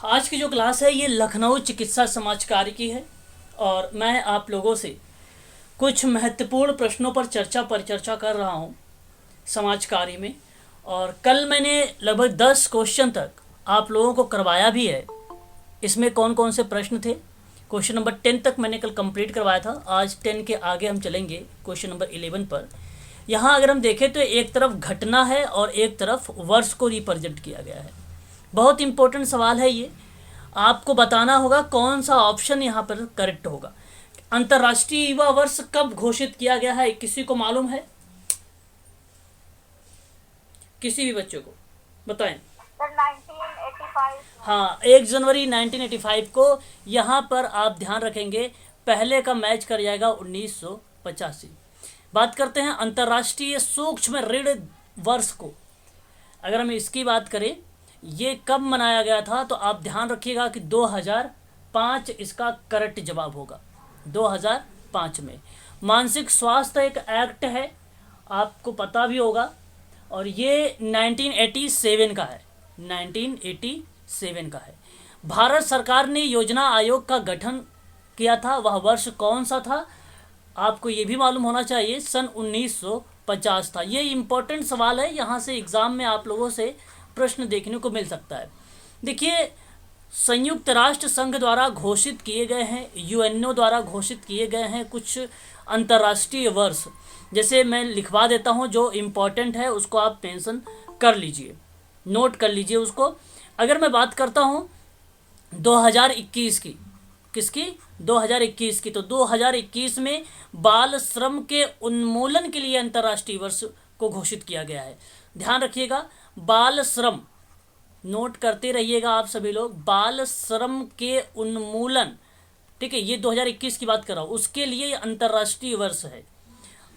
आज की जो क्लास है ये लखनऊ चिकित्सा समाज कार्य की है और मैं आप लोगों से कुछ महत्वपूर्ण प्रश्नों पर परिचर्चा कर रहा हूँ समाज कार्य में। और कल मैंने लगभग 10 क्वेश्चन तक आप लोगों को करवाया भी है। इसमें कौन कौन से प्रश्न थे, क्वेश्चन नंबर 10 तक मैंने कल कंप्लीट करवाया था। आज 10 के आगे हम चलेंगे क्वेश्चन नंबर 11 पर। यहाँ अगर हम देखें तो एक तरफ घटना है और एक तरफ वर्ष को रिप्रेजेंट किया गया है। बहुत इंपॉर्टेंट सवाल है ये, आपको बताना होगा कौन सा ऑप्शन यहाँ पर करेक्ट होगा। अंतर्राष्ट्रीय युवा वर्ष कब घोषित किया गया है, किसी को मालूम है? किसी भी बच्चों को बताएं। सर 1985। हाँ, 1 जनवरी 1985 को। यहाँ पर आप ध्यान रखेंगे पहले का मैच कर जाएगा 1985। बात करते हैं अंतर्राष्ट्रीय सूक्ष्म ऋण वर्ष को। अगर हम इसकी बात करें ये कब मनाया गया था, तो आप ध्यान रखिएगा कि 2005 इसका करेक्ट जवाब होगा। 2005 में मानसिक स्वास्थ्य एक एक्ट है, आपको पता भी होगा, और ये 1987 का है। 1987 का है। भारत सरकार ने योजना आयोग का गठन किया था, वह वर्ष कौन सा था? आपको ये भी मालूम होना चाहिए, सन 1950 था। ये इम्पोर्टेंट सवाल है, यहाँ से एग्ज़ाम में आप लोगों से प्रश्न देखने को मिल सकता है। देखिए, संयुक्त राष्ट्र संघ द्वारा घोषित किए गए हैं, यूएनओ द्वारा घोषित किए गए हैं कुछ अंतर्राष्ट्रीय वर्ष। जैसे मैं लिखवा देता हूँ, जो इम्पोर्टेंट है उसको आप मेंशन कर लीजिए, नोट कर लीजिए उसको। अगर मैं बात करता हूँ 2021 की, किसकी? 2021 की। तो 2021 में बाल श्रम के उन्मूलन के लिए अंतर्राष्ट्रीय वर्ष को घोषित किया गया है। ध्यान रखिएगा, बाल श्रम नोट करते रहिएगा आप सभी लोग, बाल श्रम के उन्मूलन, ठीक है, ये 2021 की बात कर रहा हूँ, उसके लिए अंतर्राष्ट्रीय वर्ष है।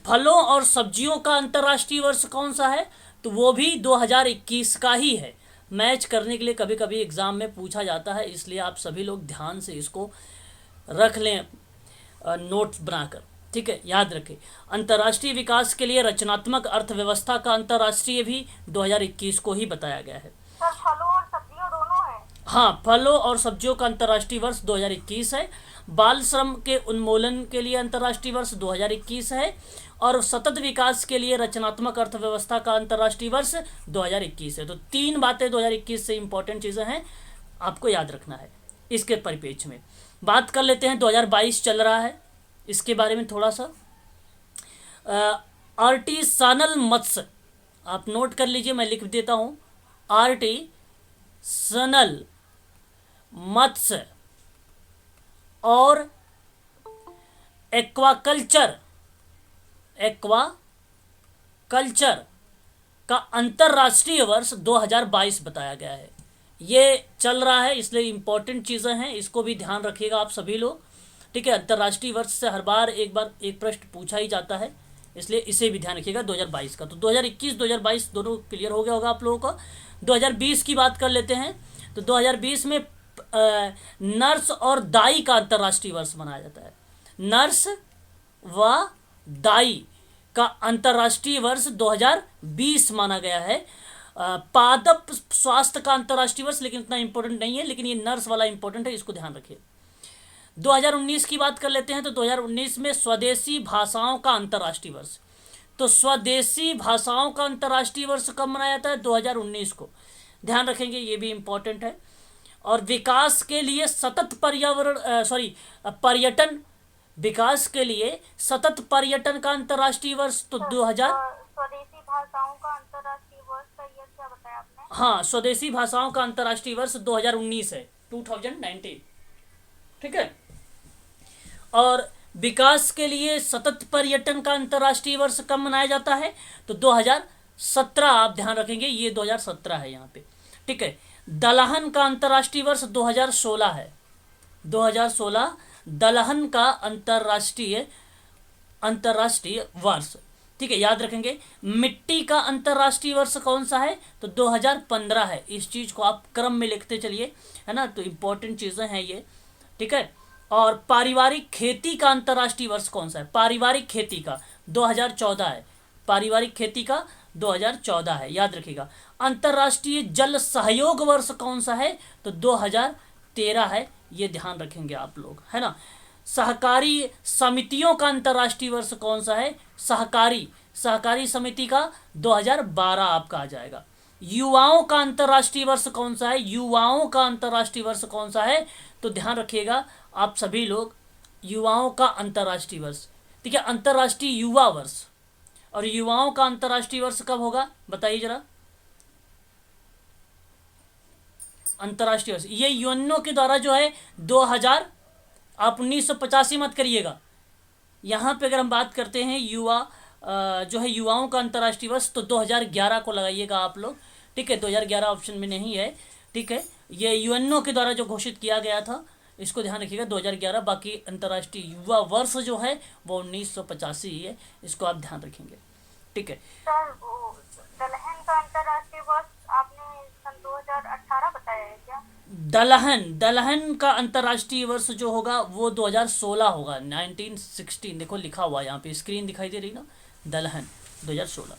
फलों और सब्जियों का अंतर्राष्ट्रीय वर्ष कौन सा है? तो वो भी 2021 का ही है। मैच करने के लिए कभी कभी एग्ज़ाम में पूछा जाता है, इसलिए आप सभी लोग ध्यान से इसको रख लें नोट्स बनाकर, ठीक है, याद रखें। अंतर्राष्ट्रीय विकास के लिए रचनात्मक अर्थव्यवस्था का अंतर्राष्ट्रीय भी 2021 को ही बताया गया है। सर फलों और सब्जियों दोनों है। हाँ, फलों और सब्जियों का अंतर्राष्ट्रीय वर्ष 2021 है। बाल श्रम के उन्मूलन के लिए अंतर्राष्ट्रीय वर्ष 2021 है, और सतत विकास के लिए रचनात्मक अर्थव्यवस्था का अंतर्राष्ट्रीय वर्ष 2021 है। तो 3 बातें 2021 से इंपॉर्टेंट चीज़ें हैं, आपको याद रखना है। इसके परिप्रेक्ष्य में बात कर लेते हैं, 2022 चल रहा है, इसके बारे में थोड़ा सा। आर्टिसानल मत्स्य, आप नोट कर लीजिए, मैं लिख देता हूँ। आर्टिसनल मत्स्य और एक्वाकल्चर का अंतर्राष्ट्रीय वर्ष 2022 बताया गया है। ये चल रहा है, इसलिए इम्पोर्टेंट चीज़ें हैं, इसको भी ध्यान रखिएगा आप सभी लोग, ठीक है। अंतर्राष्ट्रीय वर्ष से हर बार एक प्रश्न पूछा ही जाता है, इसलिए इसे भी ध्यान रखिएगा 2022 का। तो 2021 2022 दोनों क्लियर हो गया होगा आप लोगों का। 2020 की बात कर लेते हैं। तो 2020 में नर्स और दाई का अंतर्राष्ट्रीय वर्ष मनाया जाता है। नर्स व दाई का अंतर्राष्ट्रीय वर्ष 2020 माना गया है। पादप स्वास्थ्य का अंतर्राष्ट्रीय वर्ष लेकिन इतना इंपॉर्टेंट नहीं है, लेकिन ये नर्स वाला इंपॉर्टेंट है, इसको ध्यान रखिए। 2019 की बात कर लेते हैं। तो 2019 में स्वदेशी भाषाओं का अंतर्राष्ट्रीय वर्ष। तो स्वदेशी भाषाओं का अंतर्राष्ट्रीय वर्ष कब मनाया जाता है? 2019 को। ध्यान रखेंगे, ये भी इम्पोर्टेंट है। और विकास के लिए सतत पर्यटन, विकास के लिए सतत पर्यटन का अंतर्राष्ट्रीय वर्ष तो 2000। स्वदेशी भाषाओं का अंतर्राष्ट्रीय वर्ष का ये क्या बताया आपने? हाँ, स्वदेशी भाषाओं का अंतर्राष्ट्रीय वर्ष 2019 है, 2019, ठीक है। और विकास के लिए सतत पर्यटन का अंतर्राष्ट्रीय वर्ष कब मनाया जाता है? तो 2017, आप ध्यान रखेंगे, ये 2017 है यहाँ पे, ठीक है। दलहन का अंतर्राष्ट्रीय वर्ष 2016 है। 2016 दलहन का अंतर्राष्ट्रीय वर्ष, ठीक है, याद रखेंगे। मिट्टी का अंतर्राष्ट्रीय वर्ष कौन सा है? तो 2015 है। इस चीज़ को आप क्रम में लिखते चलिए, है ना, तो इम्पोर्टेंट चीज़ें हैं ये, ठीक है। और पारिवारिक खेती का अंतर्राष्ट्रीय वर्ष कौन सा है? पारिवारिक खेती का 2014 है। पारिवारिक खेती का 2014 है, याद रखिएगा। अंतर्राष्ट्रीय जल सहयोग वर्ष कौन सा है? तो 2013 है, ये ध्यान रखेंगे आप लोग, है ना। सहकारी समितियों का अंतर्राष्ट्रीय वर्ष कौन सा है? सहकारी समिति का 2012 आपका आ जाएगा। युवाओं का अंतर्राष्ट्रीय वर्ष कौन सा है? युवाओं का अंतर्राष्ट्रीय वर्ष कौन सा है? तो ध्यान रखिएगा आप सभी लोग, युवाओं का अंतर्राष्ट्रीय वर्ष, ठीक है, अंतर्राष्ट्रीय युवा वर्ष। और युवाओं का अंतर्राष्ट्रीय वर्ष कब होगा बताइए जरा। अंतर्राष्ट्रीय वर्ष ये यूएनओ के द्वारा जो है 2000, आप 1985 मत करिएगा। यहाँ पे अगर हम बात करते हैं युवा जो है युवाओं का अंतर्राष्ट्रीय वर्ष, तो 2011 को लगाइएगा आप लोग, ठीक है। 2011 ऑप्शन में नहीं है, ठीक है। ये यूएनओ के द्वारा जो घोषित किया गया था, इसको ध्यान रखिएगा 2011। बाकी अंतर्राष्ट्रीय युवा वर्ष जो है वो 1985 ही है, इसको आप ध्यान रखेंगे, ठीक है। सर वो दलहन का अंतर्राष्ट्रीय वर्ष आपने सन 2018 बताया है क्या? दलहन का अंतर्राष्ट्रीय वर्ष जो होगा वो 2016 होगा, 1916 देखो लिखा हुआ है यहाँ पे, स्क्रीन दिखाई दे रही ना, दलहन 2016,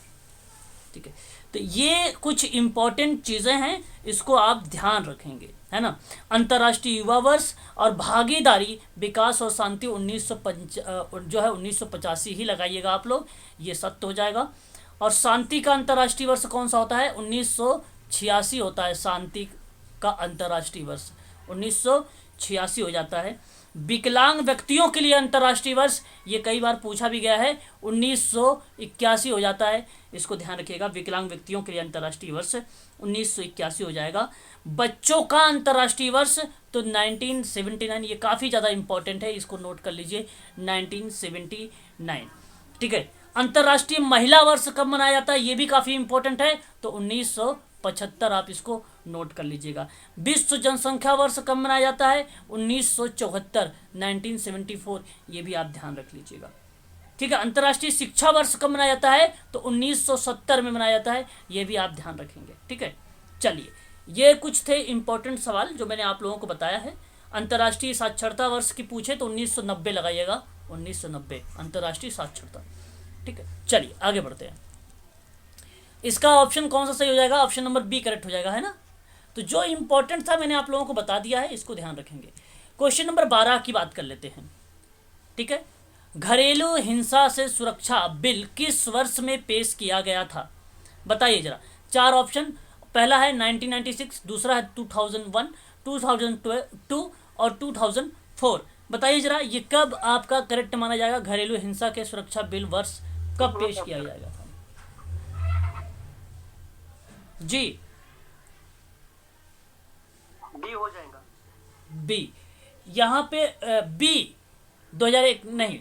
ठीक है। तो ये कुछ इम्पोर्टेंट चीज़ें हैं, इसको आप ध्यान रखेंगे, है ना। अंतर्राष्ट्रीय युवा वर्ष और भागीदारी विकास और शांति 1985 ही लगाइएगा आप लोग, ये सत्य हो जाएगा। और शांति का अंतर्राष्ट्रीय वर्ष कौन सा होता है? 1986 होता है शांति का अंतर्राष्ट्रीय वर्ष, 1986 हो जाता है। विकलांग व्यक्तियों के लिए अंतर्राष्ट्रीय वर्ष, ये कई बार पूछा भी गया है, 1981 हो जाता है, इसको ध्यान रखिएगा। विकलांग व्यक्तियों के लिए अंतर्राष्ट्रीय वर्ष 1981 हो जाएगा। बच्चों का अंतर्राष्ट्रीय वर्ष तो 1979, ये काफ़ी ज़्यादा इंपॉर्टेंट है, इसको नोट कर लीजिए, 1979, ठीक है। अंतर्राष्ट्रीय महिला वर्ष कब मनाया जाता है? ये भी काफ़ी इंपॉर्टेंट है, तो 1975 आप इसको नोट कर लीजिएगा। विश्व जनसंख्या वर्ष कब मनाया जाता है? 1974, 1974, ये भी आप ध्यान रख लीजिएगा, ठीक है। अंतर्राष्ट्रीय शिक्षा वर्ष कब मनाया जाता है? तो 1970 में मनाया जाता है, ये भी आप ध्यान रखेंगे, ठीक है। चलिए, ये कुछ थे इंपॉर्टेंट सवाल जो मैंने आप लोगों को बताया है। अंतर्राष्ट्रीय साक्षरता वर्ष की पूछे तो 1990 लगाइएगा, 1990 अंतर्राष्ट्रीय साक्षरता, ठीक है। चलिए आगे बढ़ते हैं। इसका ऑप्शन कौन सा सही हो जाएगा? ऑप्शन नंबर बी करेक्ट हो जाएगा, है ना। तो जो इंपॉर्टेंट था मैंने आप लोगों को बता दिया है, इसको ध्यान रखेंगे। क्वेश्चन नंबर 12 की बात कर लेते हैं, ठीक है। घरेलू हिंसा से सुरक्षा बिल किस वर्ष में पेश किया गया था? बताइए जरा। 4 ऑप्शन, पहला है 1996, दूसरा है 2001, 2002 और 2004। बताइए जरा ये कब आपका करेक्ट माना जाएगा? घरेलू हिंसा के सुरक्षा बिल वर्ष कब पेश किया जाएगा था? जी बी हो जाएगा। बी, यहाँ पे बी 2001 नहीं,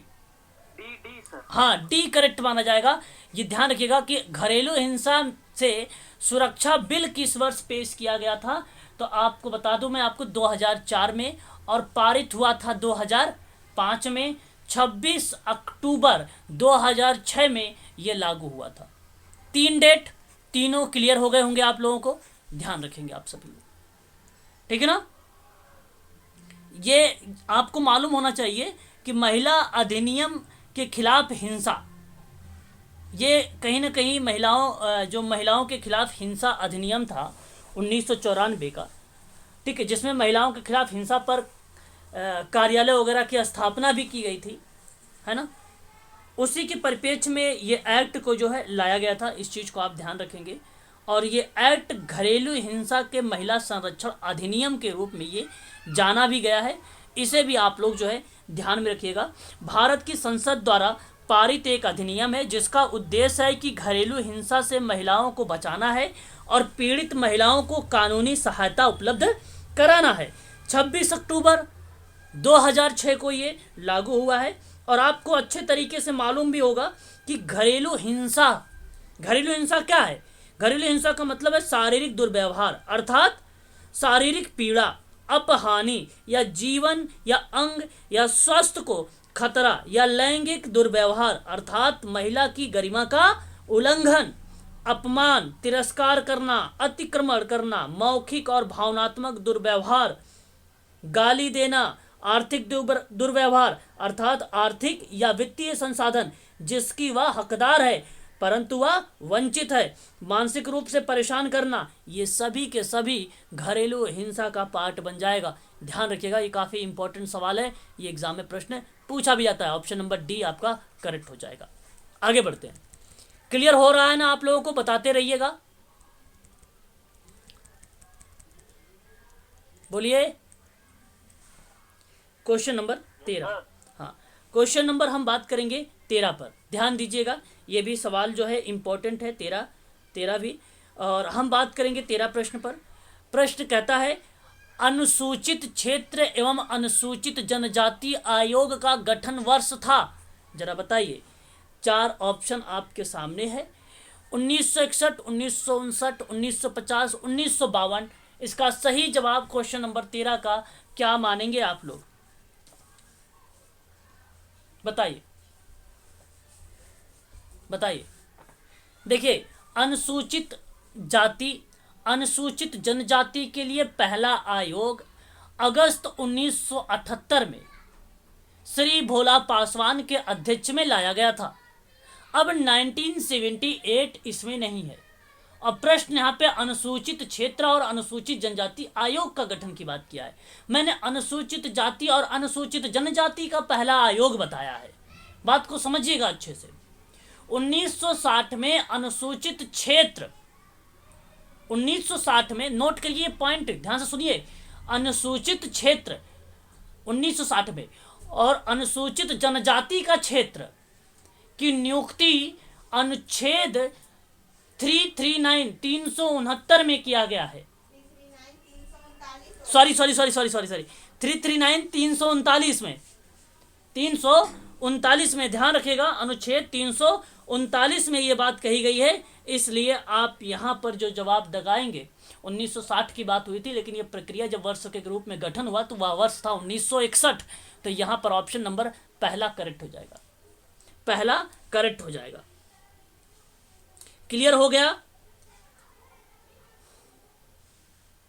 डी सर। हाँ डी करेक्ट माना जाएगा। ये ध्यान रखिएगा कि घरेलू हिंसा से सुरक्षा बिल किस वर्ष पेश किया गया था, तो आपको बता दूं मैं आपको 2004 में, और पारित हुआ था 2005 में, 26 अक्टूबर 2006 में ये लागू हुआ था। 3 डेट, तीनों क्लियर हो गए होंगे आप लोगों को, ध्यान रखेंगे आप सभी लोग, ठीक है ना। ये आपको मालूम होना चाहिए कि महिला अधिनियम के खिलाफ हिंसा, ये कहीं ना कहीं महिलाओं के खिलाफ हिंसा अधिनियम था 1994 का, ठीक है, जिसमें महिलाओं के खिलाफ हिंसा पर कार्यालय वगैरह की स्थापना भी की गई थी, है ना। उसी के परिप्रेक्ष्य में ये एक्ट को जो है लाया गया था, इस चीज़ को आप ध्यान रखेंगे। और ये एक्ट घरेलू हिंसा के महिला संरक्षण अधिनियम के रूप में ये जाना भी गया है, इसे भी आप लोग जो है ध्यान में रखिएगा। भारत की संसद द्वारा पारित एक अधिनियम है जिसका उद्देश्य है कि घरेलू हिंसा से महिलाओं को बचाना है और पीड़ित महिलाओं को कानूनी सहायता उपलब्ध कराना है। 26 अक्टूबर 2006 को ये लागू हुआ है। और आपको अच्छे तरीके से मालूम भी होगा कि घरेलू हिंसा क्या है? घरेलू हिंसा का मतलब है शारीरिक दुर्व्यवहार, अर्थात शारीरिक पीड़ा, अपहानि या जीवन या अंग या स्वास्थ्य को खतरा, या लैंगिक दुर्व्यवहार अर्थात महिला की गरिमा का उल्लंघन, अपमान, तिरस्कार करना, अतिक्रमण करना, मौखिक और भावनात्मक दुर्व्यवहार, गाली देना, आर्थिक दुर्व्यवहार अर्थात आर्थिक या वित्तीय संसाधन जिसकी वह हकदार है परंतु वह वंचित है। मानसिक रूप से परेशान करना, ये सभी के सभी घरेलू हिंसा का पार्ट बन जाएगा। ध्यान रखिएगा, ये काफ़ी इंपॉर्टेंट सवाल है, ये एग्जाम में प्रश्न पूछा भी जाता है। ऑप्शन नंबर डी आपका करेक्ट हो जाएगा। आगे बढ़ते हैं। क्लियर हो रहा है ना आप लोगों को? बताते रहिएगा, बोलिए। क्वेश्चन नंबर 13, हाँ क्वेश्चन नंबर हम बात करेंगे 13 पर, ध्यान दीजिएगा। ये भी सवाल जो है इंपॉर्टेंट है, 13 भी। और हम बात करेंगे 13 प्रश्न पर। प्रश्न कहता है, अनुसूचित क्षेत्र एवं अनुसूचित जनजाति आयोग का गठन वर्ष था। जरा बताइए। 4 ऑप्शन आपके सामने है, 1961, 1959, 1950, 1952। इसका सही जवाब क्वेश्चन नंबर 13 का क्या मानेंगे आप लोग? बताइए बताइए। देखिए, अनुसूचित जाति, अनुसूचित जनजाति के लिए पहला आयोग अगस्त 1978 में श्री भोला पासवान के अध्यक्ष में लाया गया था। अब 1978 इसमें नहीं है। अब प्रश्न यहाँ पे अनुसूचित क्षेत्र और अनुसूचित जनजाति आयोग का गठन की बात किया है। मैंने अनुसूचित जाति और अनुसूचित जनजाति का पहला आयोग बताया है। बात को समझिएगा अच्छे से। 1960 में अनुसूचित क्षेत्र, 1960 में, नोट करिए पॉइंट, ध्यान से सुनिए, अनुसूचित क्षेत्र 1960 में और अनुसूचित जनजाति का क्षेत्र की नियुक्ति अनुच्छेद 369 में किया गया है। सॉरी 339 में, 339 में, ध्यान रखिएगा, अनुच्छेद 339 में ये बात कही गई है। इसलिए आप यहाँ पर जो जवाब लगाएंगे, 1960 की बात हुई थी, लेकिन ये प्रक्रिया जब वर्ष के रूप में गठन हुआ तो वह वर्ष था 1961। तो यहाँ पर ऑप्शन नंबर पहला करेक्ट हो जाएगा, पहला करेक्ट हो जाएगा। क्लियर हो गया?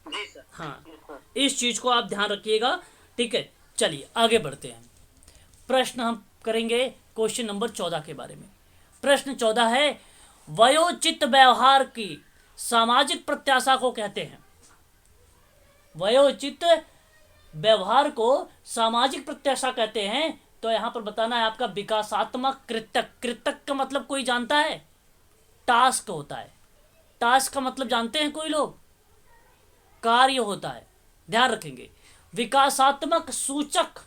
जी सर। हाँ, इस चीज को आप ध्यान रखिएगा, ठीक है। चलिए आगे बढ़ते हैं। प्रश्न हम करेंगे क्वेश्चन नंबर 14 के बारे में। प्रश्न 14 है, वयोचित व्यवहार की सामाजिक प्रत्याशा को कहते हैं। वयोचित व्यवहार को सामाजिक प्रत्याशा कहते हैं। तो यहां पर बताना है आपका विकासात्मक कृतक। कृतक का मतलब कोई जानता है? टास्क होता है। टास्क का मतलब जानते हैं कोई लोग? कार्य होता है, ध्यान रखेंगे। विकासात्मक सूचक,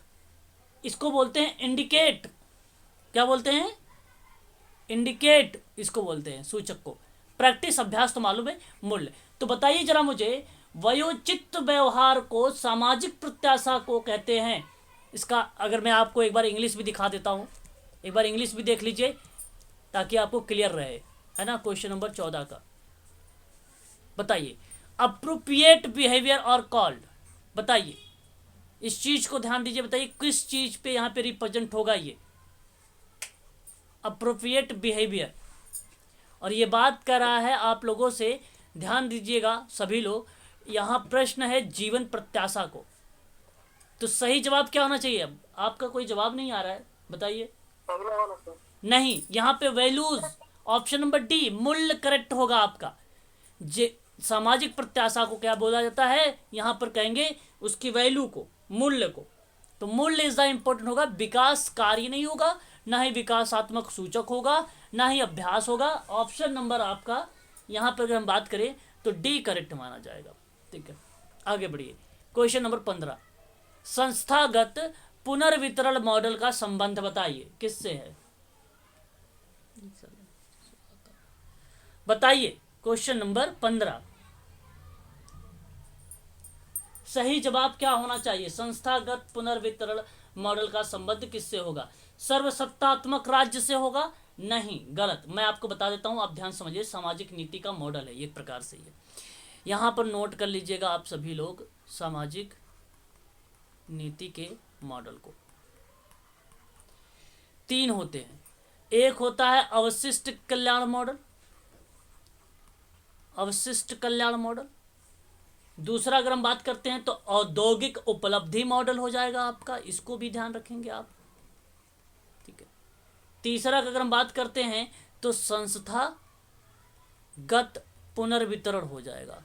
इसको बोलते हैं इंडिकेट। क्या बोलते हैं? इंडिकेट, इसको बोलते हैं सूचक को। प्रैक्टिस, अभ्यास तो मालूम है, मूल्य। तो बताइए जरा मुझे, वयोचित व्यवहार को सामाजिक प्रत्याशा को कहते हैं। इसका अगर मैं आपको एक बार इंग्लिश भी दिखा देता हूं, एक बार इंग्लिश भी देख लीजिए ताकि आपको क्लियर रहे, है ना। क्वेश्चन नंबर 14 का बताइए, अप्रोप्रिएट बिहेवियर और कॉल्ड। बताइए, इस चीज को ध्यान दीजिए, बताइए किस चीज पे यहां पे रिप्रेजेंट होगा ये अप्रोप्रिएट बिहेवियर। और ये बात कर रहा है आप लोगों से, ध्यान दीजिएगा सभी लोग। यहां प्रश्न है जीवन प्रत्याशा को, तो सही जवाब क्या होना चाहिए? अब आपका कोई जवाब नहीं आ रहा है, बताइए। नहीं, यहाँ पे वैल्यूज, ऑप्शन नंबर डी मूल्य करेक्ट होगा आपका। सामाजिक प्रत्याशा को क्या बोला जाता है? यहाँ पर कहेंगे उसकी वैल्यू को, मूल्य को। तो मूल्य इज द इंपॉर्टेंट होगा। विकास कार्य नहीं होगा, ना ही विकासात्मक सूचक होगा, ना ही अभ्यास होगा। ऑप्शन नंबर आपका यहाँ पर अगर हम बात करें तो डी करेक्ट माना जाएगा, ठीक है। आगे बढ़िए। क्वेश्चन नंबर 15, संस्थागत पुनर्वितरण मॉडल का संबंध बताइए, किससे है? बताइए। क्वेश्चन नंबर 15, सही जवाब क्या होना चाहिए? संस्थागत पुनर्वितरण मॉडल का संबंध किससे होगा? सर्वसत्तात्मक राज्य से होगा? नहीं, गलत। मैं आपको बता देता हूं, आप ध्यान समझिए। सामाजिक नीति का मॉडल है एक प्रकार से ये। यहां पर नोट कर लीजिएगा आप सभी लोग, सामाजिक नीति के मॉडल को 3 होते हैं। एक होता है अवशिष्ट कल्याण मॉडल, अवशिष्ट कल्याण मॉडल। दूसरा अगर हम बात करते हैं तो औद्योगिक उपलब्धि मॉडल हो जाएगा आपका, इसको भी ध्यान रखेंगे आप, ठीक है। तीसरा अगर हम बात करते हैं तो संस्थागत पुनर्वितरण हो जाएगा।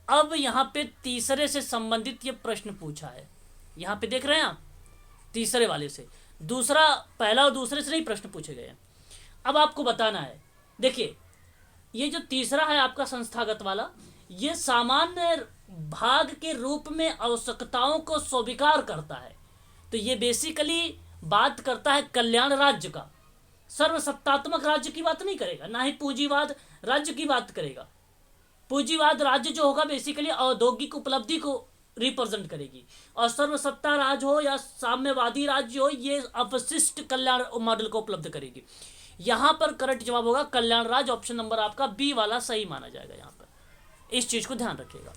अब यहाँ पे तीसरे से संबंधित ये प्रश्न पूछा है, यहाँ पे देख रहे हैं आप, तीसरे वाले से। दूसरा, पहला और दूसरे से नहीं प्रश्न पूछे गए हैं। अब आपको बताना है, देखिए ये जो तीसरा है आपका संस्थागत वाला, ये सामान्य भाग के रूप में आवश्यकताओं को स्वीकार करता है। तो ये बेसिकली बात करता है कल्याण राज्य का, सर्वसत्तात्मक राज्य की बात नहीं करेगा, ना ही पूंजीवाद राज्य की बात करेगा। पूंजीवाद राज्य जो होगा बेसिकली औद्योगिक उपलब्धि को रिप्रेजेंट करेगी, और सर्वसत्ता राज हो या साम्यवादी राज्य हो, ये अपशिष्ट कल्याण मॉडल को उपलब्ध करेगी। यहां पर करेक्ट जवाब होगा कल्याण राज, ऑप्शन नंबर आपका बी वाला सही माना जाएगा। यहां पर इस चीज को ध्यान रखिएगा।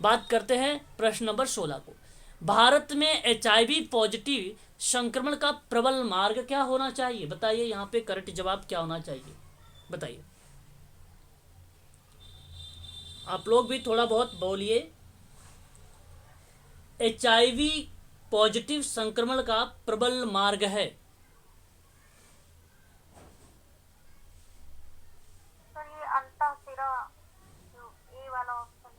बात करते हैं प्रश्न नंबर 16 को। भारत में HIV पॉजिटिव संक्रमण का प्रबल मार्ग क्या होना चाहिए? बताइए यहाँ पे करेक्ट जवाब क्या होना चाहिए, बताइए। आप लोग भी थोड़ा बहुत बोलिए। HIV पॉजिटिव संक्रमण का प्रबल मार्ग है। सर ये अंतःशिरा जो ए वाला ऑप्शन है।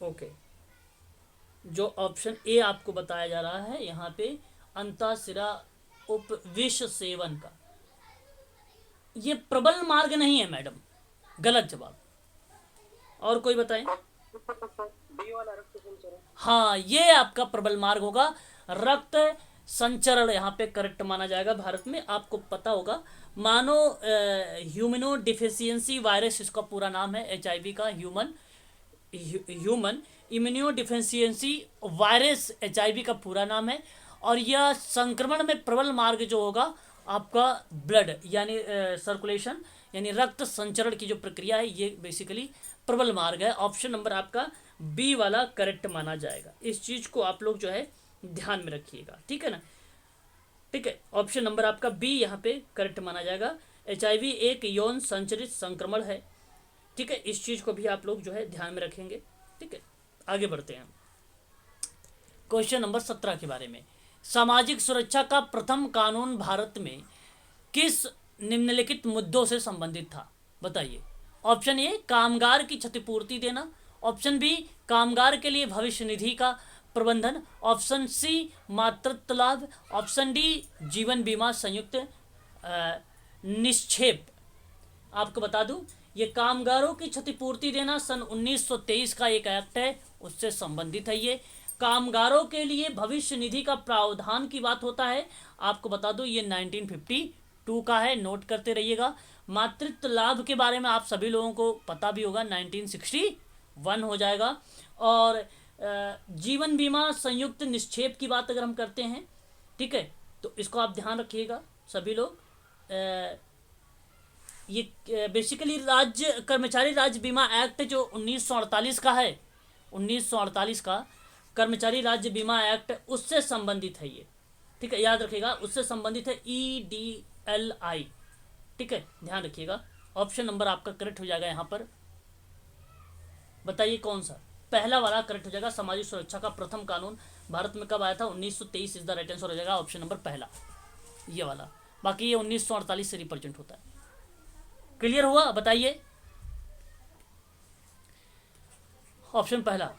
ओके, जो ऑप्शन ए आपको बताया जा रहा है यहाँ पे अंतःशिरा उपविष सेवन का, ये प्रबल मार्ग नहीं है मैडम, गलत जवाब। और कोई बताएं? बी वाला रक्त संचरण। हाँ, ये आपका प्रबल मार्ग होगा, रक्त संचरण यहाँ पे करेक्ट माना जाएगा। भारत में आपको पता होगा, मानो ह्यूमनो डिफिशियंसी वायरस इसका पूरा नाम है, HIV का human immuno deficiency virus HIV का पूरा नाम है। और यह संक्रमण में प्रबल मार्ग जो होगा आपका ब्लड यानी सर्कुलेशन यानी रक्त संचरण की जो प्रक्रिया है, ये बेसिकली प्रबल मार्ग है। ऑप्शन नंबर आपका बी वाला करेक्ट माना जाएगा। इस चीज को आप लोग जो है ध्यान में रखिएगा, ठीक है ना। ठीक है, ऑप्शन नंबर आपका बी यहाँ पे करेक्ट माना जाएगा। HIV एक यौन संचरित संक्रमण है, ठीक है। इस चीज को भी आप लोग जो है ध्यान में रखेंगे, ठीक है। आगे बढ़ते हैं क्वेश्चन नंबर 17 के बारे में। सामाजिक सुरक्षा का प्रथम कानून भारत में किस निम्नलिखित मुद्दों से संबंधित था? बताइए। ऑप्शन ए कामगार की क्षतिपूर्ति देना, ऑप्शन बी कामगार के लिए भविष्य निधि का प्रबंधन, ऑप्शन सी मातृत्व लाभ, ऑप्शन डी जीवन बीमा संयुक्त निक्षेप। आपको बता दूं, ये कामगारों की क्षतिपूर्ति देना सन 1923 का एक एक्ट है, उससे संबंधित है। ये कामगारों के लिए भविष्य निधि का प्रावधान की बात होता है। आपको बता दूं, ये 1952 का है, नोट करते रहिएगा। मातृत्व लाभ के बारे में आप सभी लोगों को पता भी होगा, 1961 हो जाएगा। और जीवन बीमा संयुक्त निक्षेप की बात अगर हम करते हैं, ठीक है, तो इसको आप ध्यान रखिएगा सभी लोग। ये बेसिकली राज्य कर्मचारी राज्य बीमा एक्ट जो 1948 का है, 1948 का कर्मचारी राज्य बीमा एक्ट, उससे संबंधित है ये, ठीक है, याद रखिएगा, उससे संबंधित है EDLI, ठीक है, ध्यान रखिएगा। ऑप्शन नंबर आपका करेक्ट हो जाएगा यहाँ पर। बताइए कौन सा? पहला वाला करेक्ट हो जाएगा। सामाजिक सुरक्षा का प्रथम कानून भारत में कब आया था? 1923 इज द राइट आंसर हो जाएगा, ऑप्शन नंबर पहला, ये वाला। बाकी ये 1948 से रिप्रेजेंट होता है। क्लियर हुआ? बताइए। ऑप्शन पहला,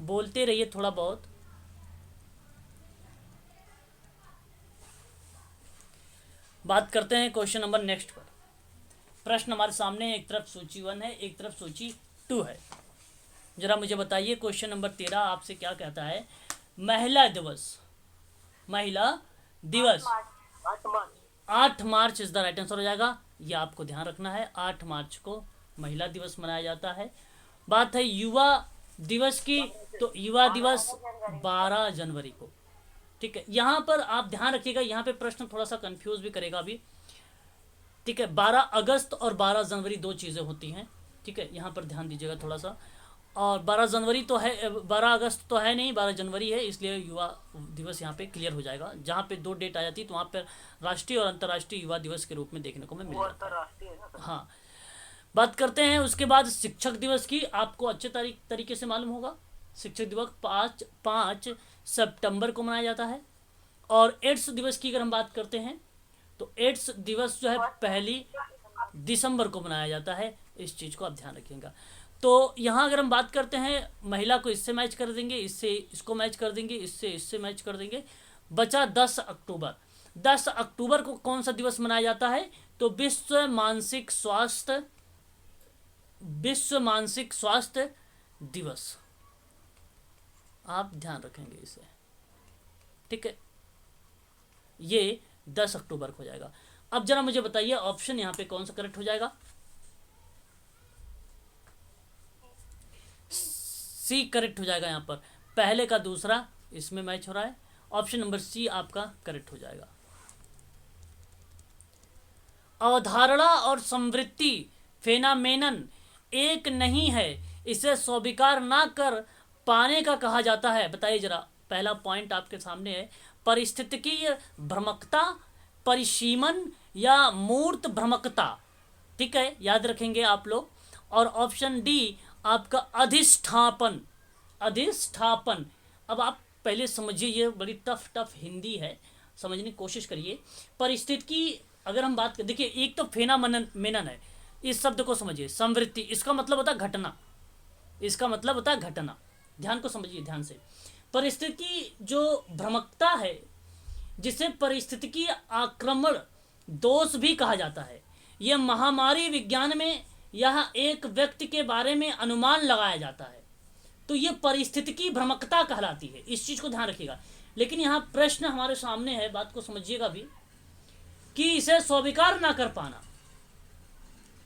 बोलते रहिए थोड़ा बहुत। बात करते हैं क्वेश्चन नंबर नेक्स्ट पर। प्रश्न हमारे सामने, एक तरफ सूची 1 है, एक तरफ सूची 2 है। जरा मुझे बताइए क्वेश्चन नंबर 13 आपसे क्या कहता है? महिला दिवस, महिला दिवस 8 मार्च इज द राइट आंसर हो जाएगा। यह आपको ध्यान रखना है, 8 मार्च को महिला दिवस मनाया जाता है। बात है युवा दिवस की, तो युवा दिवस 12 जनवरी को, ठीक है। यहाँ पर आप ध्यान रखिएगा, यहाँ पे प्रश्न थोड़ा सा कंफ्यूज भी करेगा अभी, ठीक है। 12 अगस्त और 12 जनवरी दो चीज़ें होती हैं, ठीक है, यहाँ पर ध्यान दीजिएगा थोड़ा सा। और 12 जनवरी तो है, 12 अगस्त तो है नहीं, 12 जनवरी है, इसलिए युवा दिवस यहाँ पे क्लियर हो जाएगा। जहाँ पे दो डेट आ जाती है तो वहाँ पर राष्ट्रीय और अंतर्राष्ट्रीय युवा दिवस के रूप में देखने को मिल जाता है। हाँ, बात करते हैं उसके बाद शिक्षक दिवस की। आपको अच्छे तरीके से मालूम होगा, शिक्षक दिवस 5 सितंबर को मनाया जाता है, और एड्स दिवस की अगर हम बात करते हैं तो एड्स दिवस जो है 1 दिसंबर को मनाया जाता है। इस चीज़ को आप ध्यान रखिएगा। तो यहाँ अगर हम बात करते हैं, महिला को इससे मैच कर देंगे, इससे इसको मैच कर देंगे, इससे मैच कर देंगे। बचा 10 अक्टूबर। 10 अक्टूबर को कौन सा दिवस मनाया जाता है? तो विश्व मानसिक स्वास्थ्य दिवस। आप ध्यान रखेंगे इसे, ठीक है। ये 10 अक्टूबर को हो जाएगा। अब जरा मुझे बताइए ऑप्शन यहाँ पे कौन सा करेक्ट हो जाएगा? सी करेक्ट हो जाएगा। यहाँ पर पहले का दूसरा इसमें मैच हो रहा है। ऑप्शन नंबर सी आपका करेक्ट हो जाएगा। अवधारणा और संवृत्ति फेनामेनन एक नहीं है, इसे स्वीकार ना कर पाने का कहा जाता है। बताइए जरा, पहला पॉइंट आपके सामने है, परिस्थितिकीय भ्रमकता, परिसीमन या मूर्त भ्रमकता। ठीक है, याद रखेंगे आप लोग। और ऑप्शन डी आपका अधिष्ठापन। अधिष्ठापन। अब आप पहले समझिए, ये बड़ी टफ हिंदी है, समझने की कोशिश करिए। परिस्थिति अगर हम बात करें, देखिए एक तो फेनामेनन है, इस शब्द को समझिए। संवृत्ति इसका मतलब होता है घटना, इसका मतलब होता है घटना। ध्यान को समझिए ध्यान से। परिस्थिति जो भ्रमकता है, जिसे परिस्थितिकी आक्रमण दोष भी कहा जाता है, यह महामारी विज्ञान में यह एक व्यक्ति के बारे में अनुमान लगाया जाता है, तो यह परिस्थितिकी भ्रमकता कहलाती है। इस चीज को ध्यान रखिएगा। लेकिन यहाँ प्रश्न हमारे सामने है, बात को समझिएगा भी, कि इसे स्वीकार ना कर पाना।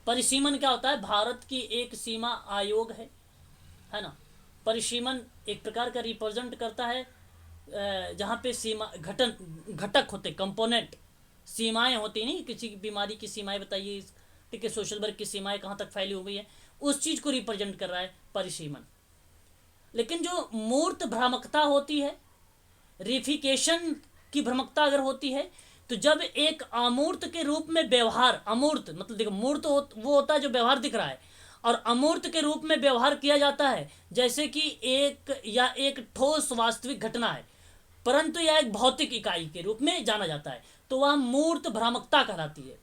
परिसीमन क्या होता है? भारत की एक सीमा आयोग है ना। परिसीमन एक प्रकार का रिप्रेजेंट करता है जहाँ पे सीमा घटक होते, कंपोनेंट, सीमाएं होती नहीं, किसी बीमारी की सीमाएं बताइए, ठीक है, सोशल वर्ग की सीमाएं कहाँ तक फैली हुई है, उस चीज को रिप्रेजेंट कर रहा है परिसीमन। लेकिन जो मूर्त भ्रामकता होती है, रिफिकेशन की भ्रमकता अगर होती है, तो जब एक अमूर्त के रूप में व्यवहार, अमूर्त मतलब देखो, मूर्त वो होता है जो व्यवहार दिख रहा है, और अमूर्त के रूप में व्यवहार किया जाता है, जैसे कि एक ठोस वास्तविक घटना है, परंतु यह एक भौतिक इकाई के रूप में जाना जाता है, तो वह मूर्त भ्रामकता कहलाती है।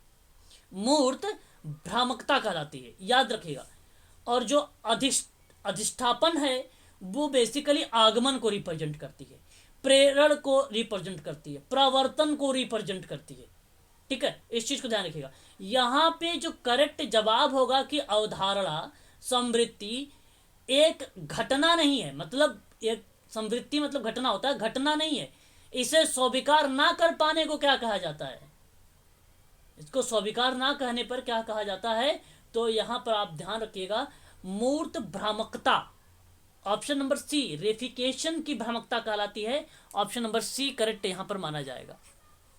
मूर्त भ्रामकता कहलाती है, याद रखिएगा। और जो अधिष्ठापन है, वो बेसिकली आगमन को रिप्रेजेंट करती है, प्रेरण को रिप्रेजेंट करती है, प्रवर्तन को रिप्रेजेंट करती है। ठीक है, इस चीज को ध्यान रखिएगा। यहां पे जो करेक्ट जवाब होगा कि अवधारणा संवृत्ति एक घटना नहीं है, मतलब एक संवृत्ति मतलब घटना होता है, घटना नहीं है। इसे स्वीकार ना कर पाने को क्या कहा जाता है? इसको स्वीकार ना कहने पर क्या कहा जाता है? तो यहां पर आप ध्यान रखिएगा, मूर्त भ्रामकता। ऑप्शन नंबर सी रेफिकेशन की भ्रामकता कहलाती है। ऑप्शन नंबर सी करेक्ट यहां पर माना जाएगा।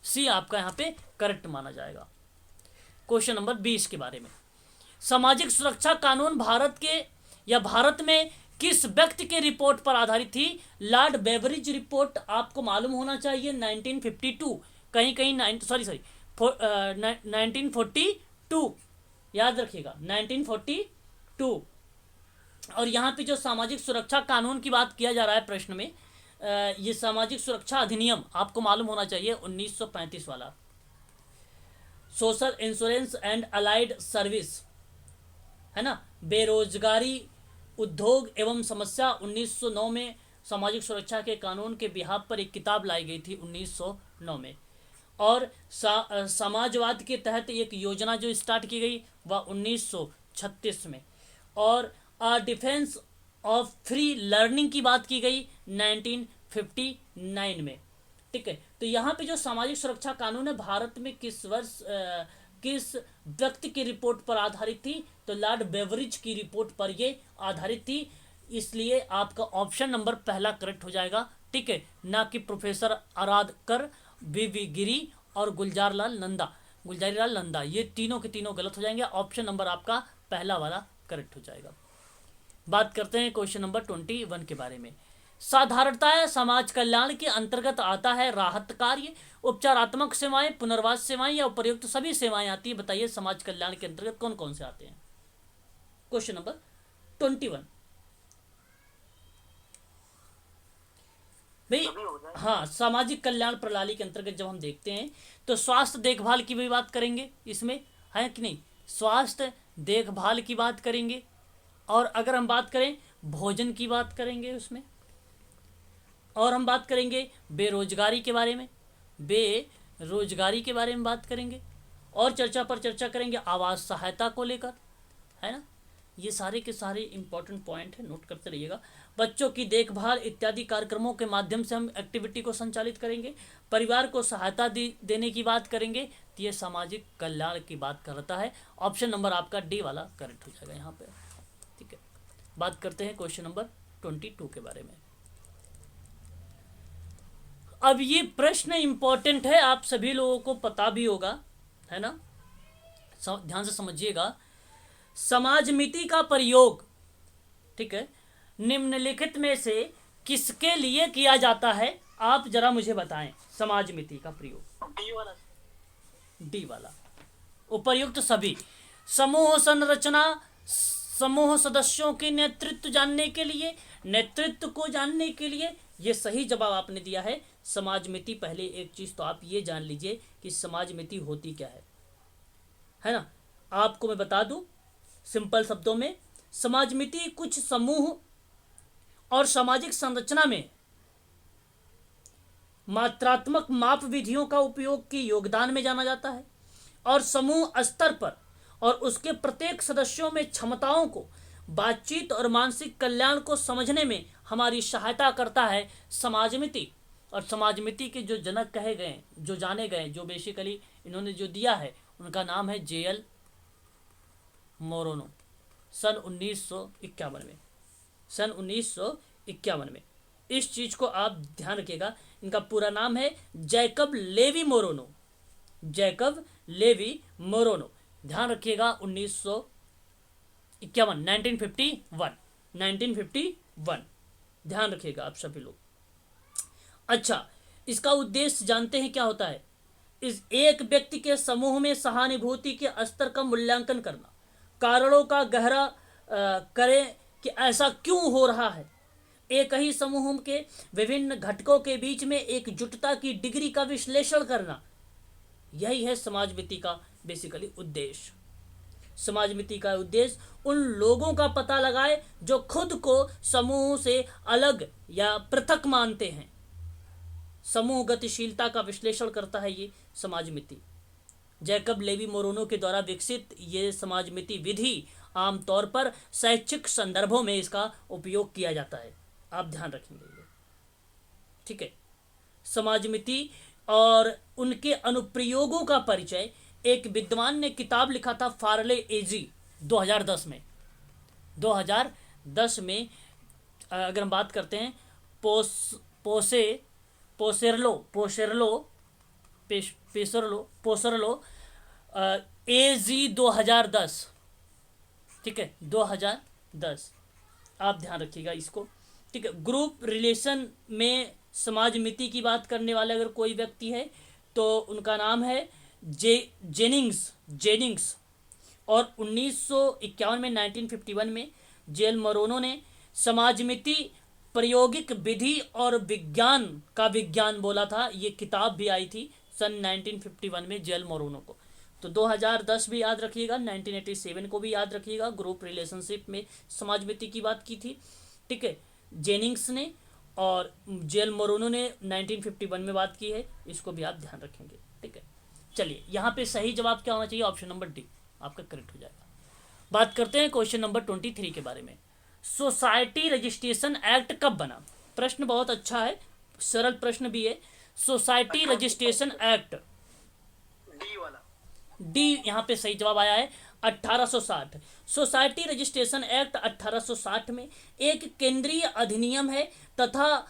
सी आपका यहां पे करेक्ट माना जाएगा। क्वेश्चन नंबर 20 के बारे में, सामाजिक सुरक्षा कानून भारत में किस व्यक्ति के रिपोर्ट पर आधारित थी? लॉर्ड बेवरिज रिपोर्ट आपको मालूम होना चाहिए, 1952, कहीं 1942, याद रखिएगा 1942। और यहाँ पे जो सामाजिक सुरक्षा कानून की बात किया जा रहा है प्रश्न में, ये सामाजिक सुरक्षा अधिनियम आपको मालूम होना चाहिए 1935 वाला, social insurance and allied service, है ना। बेरोजगारी, उद्योग एवं समस्या 1909 में सामाजिक सुरक्षा के कानून के बिहाफ पर एक किताब लाई गई थी 1909 में। और समाजवाद के तहत एक योजना जो स्टार्ट की गई वह 1936 में। और डिफेंस ऑफ फ्री लर्निंग की बात की गई 1959 में। ठीक है, तो यहाँ पे जो सामाजिक सुरक्षा कानून है भारत में किस वर्ष किस व्यक्ति की रिपोर्ट पर आधारित थी? तो लॉर्ड बेवरिज की रिपोर्ट पर ये आधारित थी। इसलिए आपका ऑप्शन नंबर पहला करेक्ट हो जाएगा, ठीक है, ना कि प्रोफेसर आरादकर, वी गिरी और गुलजारीलाल नंदा, ये तीनों के तीनों गलत हो जाएंगे। ऑप्शन नंबर आपका पहला वाला करेक्ट हो जाएगा। बात करते हैं क्वेश्चन नंबर 21 के बारे में। साधारणतः समाज कल्याण के अंतर्गत आता है राहत कार्य, उपचारात्मक सेवाएं, पुनर्वास सेवाएं या उपर्युक्त सभी सेवाएं आती है। बताइए समाज कल्याण के अंतर्गत कौन कौन से आते हैं? क्वेश्चन नंबर 21 भाई, हाँ, सामाजिक कल्याण प्रणाली के अंतर्गत जब हम देखते हैं तो स्वास्थ्य देखभाल की भी बात करेंगे, इसमें है कि नहीं, स्वास्थ्य देखभाल की बात करेंगे। और अगर हम बात करें भोजन की बात करेंगे उसमें, और हम बात करेंगे बेरोजगारी के बारे में, बेरोजगारी के बारे में बात करेंगे, और चर्चा करेंगे आवास सहायता को लेकर, है ना। ये सारे के सारे इंपॉर्टेंट पॉइंट है, नोट करते रहिएगा। बच्चों की देखभाल इत्यादि कार्यक्रमों के माध्यम से हम एक्टिविटी को संचालित करेंगे। परिवार को सहायता देने की बात करेंगे, तो ये सामाजिक कल्याण की बात करता है। ऑप्शन नंबर आपका डी वाला करेक्ट हो जाएगा यहाँ पे, ठीक है। बात करते हैं क्वेश्चन नंबर 22 के बारे में। अब ये प्रश्न इंपॉर्टेंट है, आप सभी लोगों को पता भी होगा, है ना। ध्यान से समझिएगा। समाजमिति का प्रयोग, ठीक है, निम्नलिखित में से किसके लिए किया जाता है, आप जरा मुझे बताएं। समाजमिति का प्रयोग डी वाला उपर्युक्त सभी समूह संरचना, समूह सदस्यों के नेतृत्व जानने के लिए, नेतृत्व को जानने के लिए, ये सही जवाब आपने दिया है समाजमिति। पहले एक चीज तो आप ये जान लीजिए कि समाजमिति होती क्या है ना। आपको मैं बता दूं सिंपल शब्दों में, समाजमिति कुछ समूह और सामाजिक संरचना में मात्रात्मक माप विधियों का उपयोग के योगदान में जाना जाता है, और समूह स्तर पर और उसके प्रत्येक सदस्यों में क्षमताओं को, बातचीत और मानसिक कल्याण को समझने में हमारी सहायता करता है समाजमिति। और समाजमिति के जो जनक कहे गए, जो जाने गए, जो बेसिकली इन्होंने जो दिया है, उनका नाम है J.L. मोरोनो, सन 1951 में, सन 1951 में। इस चीज को आप ध्यान रखिएगा, इनका पूरा नाम है Jacob Levi Moreno, Jacob Levi Moreno. ध्यान रखिएगा 1951 1951 ध्यान रखिएगा आप सभी लोग। अच्छा, इसका उद्देश्य जानते हैं क्या होता है। इस एक व्यक्ति के समूह में सहानुभूति के स्तर का मूल्यांकन करना, कारणों का गहरा करें कि ऐसा क्यों हो रहा है, एक ही समूह के विभिन्न घटकों के बीच में एकजुटता की डिग्री का विश्लेषण करना, यही है समाजमिति का बेसिकली उद्देश्य। समाजमिति का उद्देश्य उन लोगों का पता लगाए जो खुद को समूह से अलग या पृथक मानते हैं। समूह गतिशीलता का विश्लेषण करता है ये समाजमिति। जैकब लेवी मोरोनो के द्वारा विकसित ये समाजमिति विधि आमतौर पर शैक्षिक संदर्भों में इसका उपयोग किया जाता है, आप ध्यान रखेंगे ये, ठीक है। समाजमिति और उनके अनुप्रयोगों का परिचय एक विद्वान ने किताब लिखा था, फार्ले एजी, 2010 में। 2010 में अगर हम बात करते हैं पोसेरलो एजी 2010, ठीक है, 2010, आप ध्यान रखिएगा इसको, ठीक है। ग्रुप रिलेशन में समाजमिति की बात करने वाले अगर कोई व्यक्ति है तो उनका नाम है जेनिंग्स। और 1951 में 1951 में J.L. मोरोनो ने समाजमिति प्रायोगिक विधि और विज्ञान का विज्ञान बोला था। ये किताब भी आई थी सन 1951 में J.L. मोरोनो को। तो 2010 भी याद रखिएगा, 1987 को भी याद रखिएगा, ग्रुप रिलेशनशिप में समाजमिति की बात की थी, ठीक है, जेनिंग्स ने। और J.L. मोरोनो ने 1951 में बात की है, इसको भी आप ध्यान रखेंगे, ठीक है। चलिए, यहाँ पे सही जवाब क्या होना चाहिए, ऑप्शन नंबर डी आपका करेक्ट हो जाएगा। बात करते हैं क्वेश्चन नंबर 23 के बारे में। सोसाइटी रजिस्ट्रेशन एक्ट कब बना? प्रश्न बहुत अच्छा है, सरल प्रश्न भी है। सोसाइटी रजिस्ट्रेशन एक्ट, डी वाला, डी यहाँ पे सही जवाब आया है, 1860। सोसाइटी रजिस्ट्रेशन एक्ट 1860 में एक केंद्रीय अधिनियम है तथा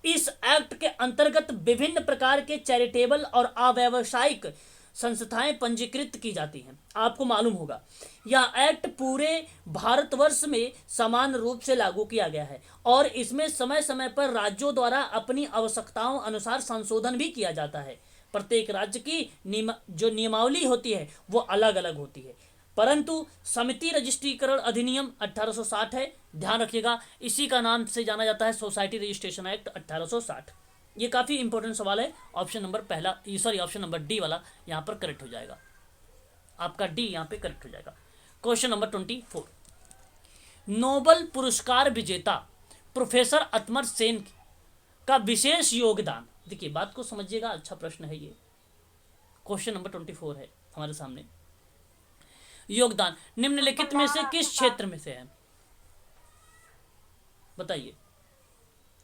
इस एक्ट के अंतर्गत विभिन्न प्रकार के चैरिटेबल और अव्यावसायिक संस्थाएं पंजीकृत की जाती हैं। आपको मालूम होगा यह एक्ट पूरे भारतवर्ष में समान रूप से लागू किया गया है और इसमें समय समय पर राज्यों द्वारा अपनी आवश्यकताओं अनुसार संशोधन भी किया जाता है। प्रत्येक राज्य की जो नियमावली होती है वो अलग अलग होती है। परंतु समिति रजिस्ट्रीकरण अधिनियम 1860 है, ध्यान रखिएगा। इसी का नाम से जाना जाता है सोसाइटी रजिस्ट्रेशन एक्ट 1860। ये काफी इंपॉर्टेंट सवाल है। ऑप्शन नंबर डी वाला यहाँ पर करेक्ट हो जाएगा, आपका डी यहाँ पे करेक्ट हो जाएगा। क्वेश्चन नंबर 24, नोबेल पुरस्कार विजेता प्रोफेसर अतमर सेन का विशेष योगदान, देखिए बात को समझिएगा, अच्छा प्रश्न है ये। क्वेश्चन नंबर 24 है हमारे सामने। योगदान निम्नलिखित में से किस क्षेत्र में से है, बताइए।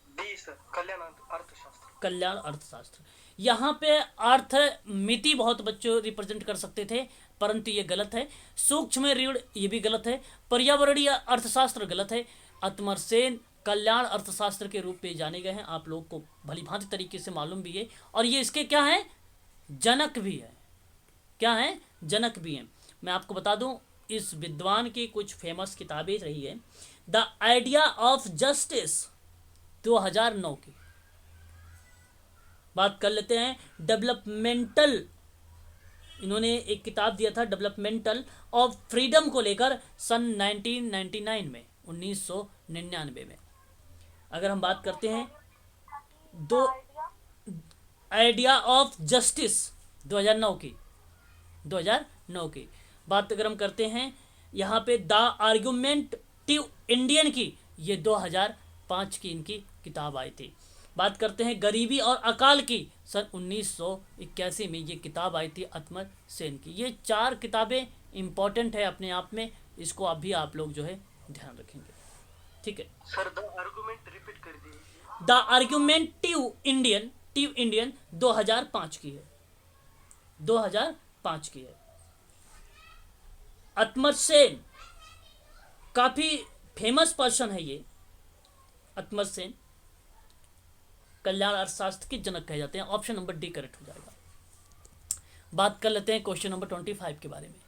डी सर, कल्याण अर्थशास्त्र। कल्याण अर्थशास्त्र। यहाँ पे अर्थ मिति बहुत बच्चों रिप्रेजेंट कर सकते थे, परंतु ये गलत है। सूक्ष्म ऋण ये भी गलत है। पर्यावरणीय अर्थशास्त्र गलत है। अतमर सेन कल्याण अर्थशास्त्र के रूप में जाने गए हैं, आप लोग को भली भांति तरीके से मालूम भी है, और ये इसके क्या है, जनक भी है। क्या है, जनक भी है। मैं आपको बता दूं, इस विद्वान की कुछ फेमस किताबें रही है। द आइडिया ऑफ जस्टिस 2009 की बात कर लेते हैं। डेवलपमेंटल, इन्होंने एक किताब दिया था डेवलपमेंटल ऑफ फ्रीडम को लेकर सन 1999 में, 1999 में। अगर हम बात करते हैं दो आइडिया ऑफ जस्टिस 2009 की बात अगर हम करते हैं, यहाँ पे द आर्गुमेंटिव इंडियन की, ये 2005 की इनकी किताब आई थी। बात करते हैं गरीबी और अकाल की, सन 1981 में ये किताब आई थी अतमर सेन की। ये 4 किताबें इंपॉर्टेंट है अपने आप में, इसको अभी आप लोग जो है ध्यान रखेंगे, ठीक है। सर द आर्गुमेंट रिपीट कर दीजिए। द आर्गुमेंटिव इंडियन 2005 की है, 2005 की है। अतमर सेन काफी फेमस पर्सन है ये। अतमर सेन कल्याण अर्थशास्त्र के जनक कहे जाते हैं। ऑप्शन नंबर डी करेक्ट हो जाएगा। बात कर लेते हैं क्वेश्चन नंबर 25 के बारे में।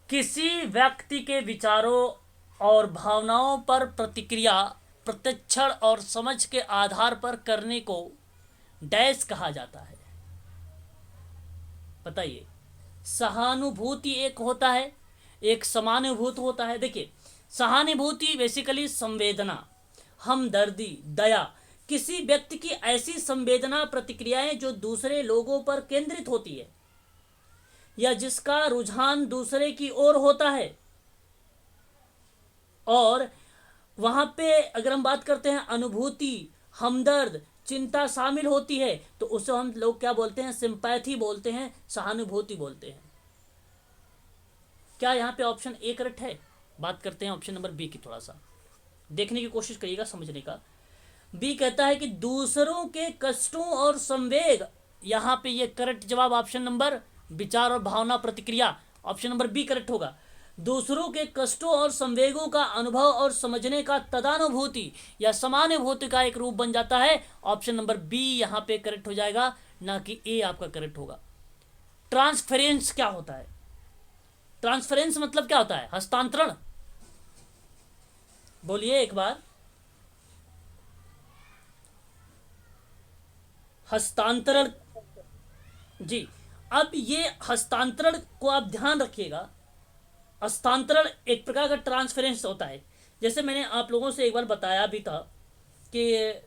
किसी व्यक्ति के विचारों और भावनाओं पर प्रतिक्रिया प्रत्यक्षण और समझ के आधार पर करने को डैश कहा जाता है, बताइए। सहानुभूति एक होता है, एक समानुभूति होता है। देखिए, सहानुभूति बेसिकली संवेदना, हमदर्दी, दया, किसी व्यक्ति की ऐसी संवेदना प्रतिक्रियाएं जो दूसरे लोगों पर केंद्रित होती है या जिसका रुझान दूसरे की ओर होता है। और वहां पे अगर हम बात करते हैं अनुभूति, हमदर्द, चिंता शामिल होती है, तो उसे हम लोग क्या बोलते हैं, सिंपैथी बोलते हैं, सहानुभूति बोलते हैं। क्या यहाँ पे ऑप्शन ए करेक्ट है? बात करते हैं ऑप्शन नंबर बी की, थोड़ा सा देखने की कोशिश करिएगा, समझने का। बी कहता है कि दूसरों के कष्टों और संवेग, यहाँ पे ये करेक्ट जवाब ऑप्शन नंबर विचार और भावना प्रतिक्रिया, ऑप्शन नंबर बी करेक्ट होगा। दूसरों के कष्टों और संवेगों का अनुभव और समझने का तदानुभूति या समानुभूति का एक रूप बन जाता है। ऑप्शन नंबर बी यहाँ पे करेक्ट हो जाएगा, ना कि ए आपका करेक्ट होगा। ट्रांसफरेंस क्या होता है? ट्रांसफरेंस मतलब क्या होता है? हस्तांतरण। बोलिए एक बार। हस्तांतरण जी। अब ये हस्तांतरण को आप ध्यान रखिएगा। हस्तांतरण एक प्रकार का ट्रांसफरेंस होता है। जैसे मैंने आप लोगों से एक बार बताया भी था कि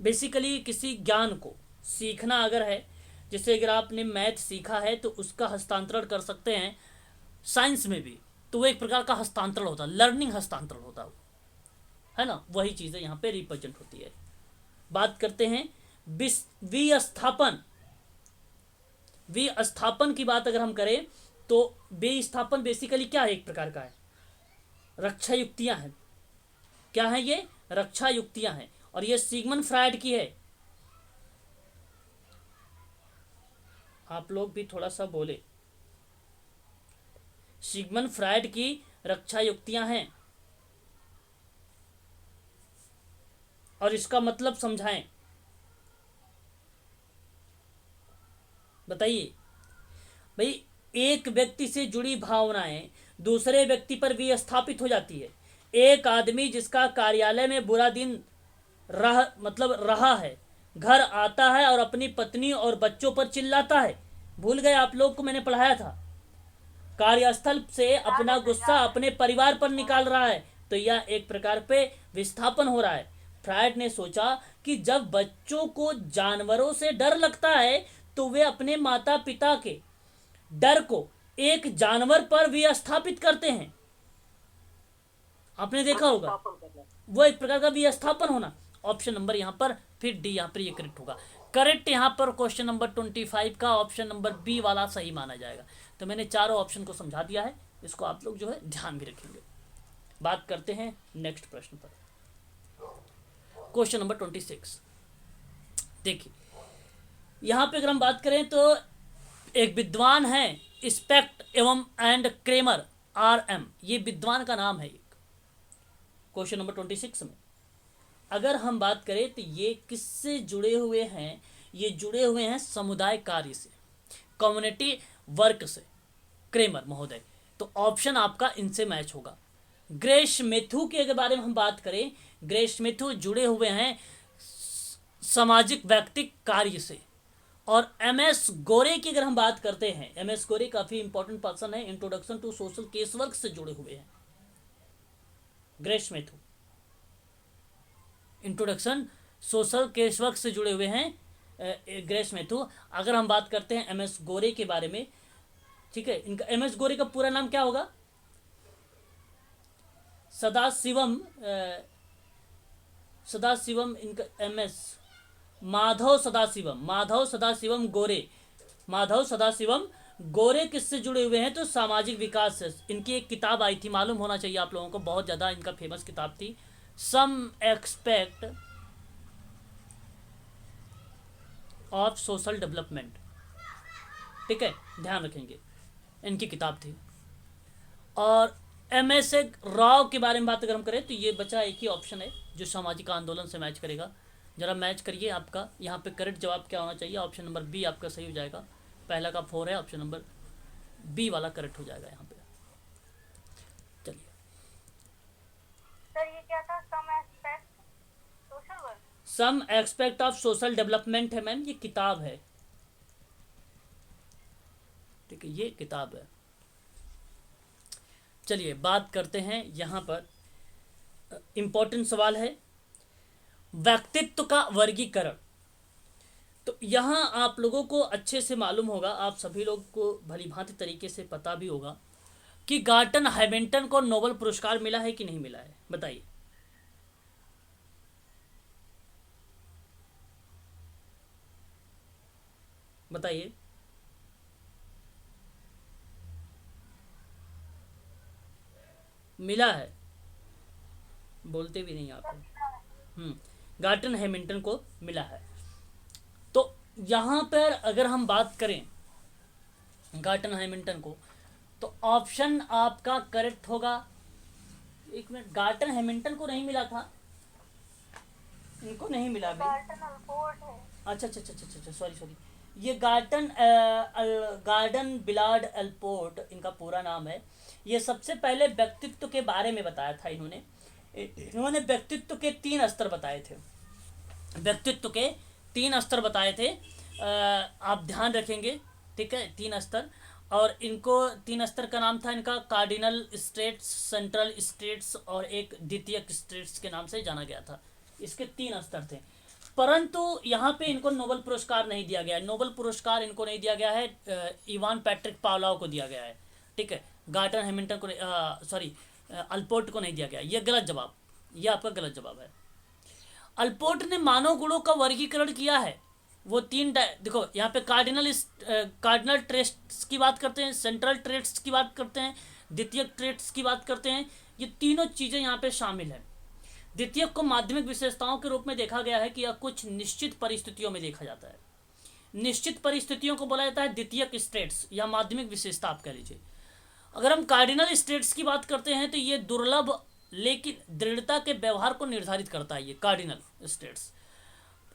बेसिकली किसी ज्ञान को सीखना अगर है, जैसे अगर आपने मैथ सीखा है तो उसका हस्तांतरण कर सकते हैं साइंस में भी, तो वो एक प्रकार का हस्तांतरण होता है, लर्निंग हस्तांतरण होता है ना। वही चीज़ें यहाँ पे रिप्रेजेंट होती है। बात करते हैं विस्थापन। विस्थापन की बात अगर हम करें तो विस्थापन बेसिकली क्या है? एक प्रकार का है रक्षा युक्तियां हैं। क्या है ये? रक्षा युक्तियां हैं। और ये सिगमंड फ्रायड की है। आप लोग भी थोड़ा सा बोले। सिगमंड फ्रायड की रक्षा युक्तियां हैं, और इसका मतलब समझाएं, बताइए भाई। एक व्यक्ति से जुड़ी भावनाएं दूसरे व्यक्ति पर विस्थापित हो जाती है। एक आदमी जिसका कार्यालय में बुरा दिन रहा है, घर आता है और अपनी पत्नी और बच्चों पर चिल्लाता है। भूल गए आप लोग को मैंने पढ़ाया था। कार्यस्थल से अपना गुस्सा अपने परिवार पर निकाल रहा है, तो यह एक प्रकार पे विस्थापन हो रहा है। फ्रायड ने सोचा कि जब बच्चों को जानवरों से डर लगता है तो वे अपने माता पिता के डर को एक जानवर पर विस्थापित करते हैं। आपने देखा होगा, स्थापन करना। वो एक प्रकार का विस्थापन होना। ऑप्शन नंबर यहाँ पर फिर डी यहाँ पर ये करेक्ट होगा। करेक्ट यहाँ पर क्वेश्चन नंबर 25 का ऑप्शन नंबर बी वाला सही माना जाएगा। तो मैंने चारों ऑप्शन को समझा दिया है, इसको आप लोग जो है ध्यान भी रखेंगे। बात करते हैं नेक्स्ट प्रश्न पर, क्वेश्चन नंबर 26। देखिए यहाँ पे अगर हम बात करें तो एक विद्वान है स्पेक्ट एवं एंड क्रेमर RM, ये विद्वान का नाम है। एक क्वेश्चन नंबर 26 में अगर हम बात करें तो ये किससे जुड़े हुए हैं? ये जुड़े हुए हैं समुदाय कार्य से, कम्युनिटी वर्क से, क्रेमर महोदय। तो ऑप्शन आपका इनसे मैच होगा। ग्रेश मेथू के बारे में हम बात करें, ग्रेश मेथू जुड़े हुए हैं सामाजिक व्यक्तिक कार्य से। और MS गोरे की अगर हम बात करते हैं, MS गोरे काफी इंपॉर्टेंट पर्सन है, introduction to social case work से जुड़े हुए हैं। Grace Mathew introduction social case work से जुड़े हुए हैं ग्रेश मेथू। अगर हम बात करते हैं MS गोरे के बारे में, ठीक है, इनका MS गोरे का पूरा नाम क्या होगा? सदाशिवम इनका MS माधव सदाशिवम गोरे। माधव सदाशिवम गोरे किससे जुड़े हुए हैं? तो सामाजिक विकास से। इनकी एक किताब आई थी, मालूम होना चाहिए आप लोगों को, बहुत ज़्यादा इनका फेमस किताब थी, सम एक्सपेक्ट ऑफ सोशल डेवलपमेंट। ठीक है, ध्यान रखेंगे, इनकी किताब थी। और MS राव के बारे में बात अगर हम करें तो ये बचा एक ही ऑप्शन है जो सामाजिक आंदोलन से मैच करेगा। जरा मैच करिए, आपका यहाँ पे करेक्ट जवाब क्या होना चाहिए? ऑप्शन नंबर बी आपका सही हो जाएगा। पहला का 4 है, ऑप्शन नंबर बी वाला करेक्ट हो जाएगा यहाँ पे। चलिए सर ये क्या था? Some aspect social work. Some aspect of social development है मैम, ये किताब है। ठीक है, ये किताब है। चलिए बात करते हैं यहाँ पर, इंपॉर्टेंट सवाल है व्यक्तित्व का वर्गीकरण। तो यहाँ आप लोगों को अच्छे से मालूम होगा, आप सभी लोग को भली भांति तरीके से पता भी होगा कि गार्टन हैमिल्टन को नोबेल पुरस्कार मिला है कि नहीं मिला है? बताइए। बताइए। मिला है, बोलते भी नहीं आप। गार्टन हैमिल्टन को मिला है। तो यहाँ पर अगर हम बात करें गार्टन हैमिल्टन को, तो ऑप्शन आपका करेक्ट होगा। एक मिनट, गार्टन हैमिल्टन को नहीं मिला था, इनको नहीं मिला भाई। गार्टन अल्पोर्ट है। अच्छा, सॉरी, ये गार्डन बिलार्ड एल्पोर्ट इनका पूरा नाम है। ये सबसे पहले व्यक्तित्व के बारे में बताया था इन्होंने व्यक्तित्व के 3 स्तर बताए थे। व्यक्तित्व के 3 स्तर बताए थे, आप ध्यान रखेंगे, ठीक है, 3 स्तर। और इनको 3 स्तर का नाम था इनका कार्डिनल स्टेट्स, सेंट्रल स्टेट्स और एक द्वितीयक स्टेट्स के नाम से जाना गया था। इसके 3 स्तर थे, परंतु यहाँ पे इनको नोबेल पुरस्कार नहीं दिया गया है। नोबेल पुरस्कार इनको नहीं दिया गया है, इवान पैट्रिक पावलोव को दिया गया है। ठीक है, गार्टन हैमिल्टन को अल्पोर्ट को नहीं दिया गया। ये गलत जवाब, ये आपका गलत जवाब है। अल्पोर्ट ने मानव गुणों का वर्गीकरण किया है। वो 3 देखो यहाँ पे कार्डिनल ट्रेट्स की बात करते हैं, सेंट्रल ट्रेट्स की बात करते हैं, द्वितीयक ट्रेट्स की बात करते हैं। ये तीनों चीज़ें यहाँ पे शामिल हैं। द्वितीयक को माध्यमिक विशेषताओं के रूप में देखा गया है कि यह कुछ निश्चित परिस्थितियों में देखा जाता है। निश्चित परिस्थितियों को बोला जाता है द्वितीयक स्टेट्स या माध्यमिक विशेषता आप कह लीजिए। अगर हम कार्डिनल स्टेट्स की बात करते हैं तो ये दुर्लभ लेकिन दृढ़ता के व्यवहार को निर्धारित करता है, ये कार्डिनल स्टेट्स।